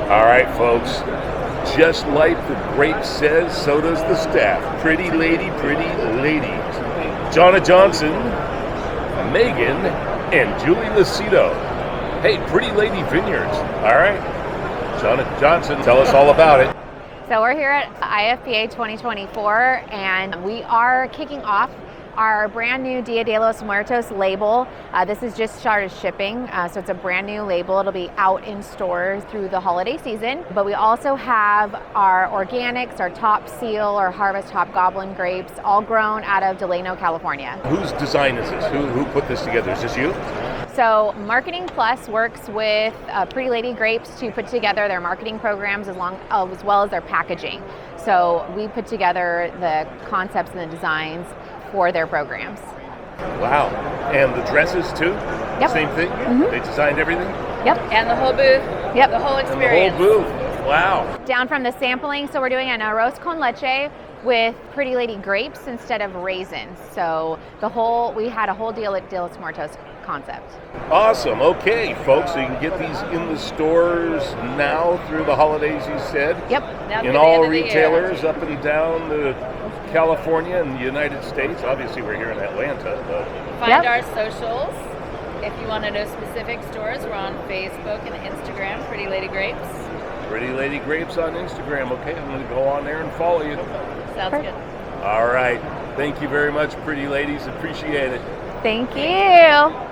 All right, folks. Just like the grape says, so does the staff. Pretty lady, pretty ladies. Johhna Johnson, Megan, and Julie Lucido. Hey, Pretty Lady Vineyards. All right. Johhna Johnson, tell us all about it. So we're here at IFPA 2024, and we are kicking off our brand new Dia de los Muertos label. This is just started shipping, so it's a brand new label. It'll be out in stores through the holiday season. But we also have our organics, our top seal, our harvest hobgoblin grapes, all grown out of Delano, California. Whose design is this? Who put this together? Is this you? So Marketing Plus works with Pretty Lady Grapes to put together their marketing programs as well as their packaging. So we put together the concepts and the designs for their programs. Wow. And the dresses too? Yep. Same thing? Mm-hmm. They designed everything? Yep. And the whole booth? Yep. The whole experience. And the whole booth. Wow. Down from the sampling, so we're doing an arroz con leche with Pretty Lady grapes instead of raisins. So we had a whole Dia de los Muertos concept. Awesome. Okay, folks, so you can get these in the stores now through the holidays, you said? Yep. Now In through the all end of the retailers up and down California and the United States. Obviously, we're here in Atlanta. But Find our socials. If you want to know specific stores, we're on Facebook and Instagram, Pretty Lady Grapes. Pretty Lady Grapes on Instagram. Okay, I'm going to go on there and follow you. Sounds good. All right. Thank you very much, pretty ladies. Appreciate it. Thank you.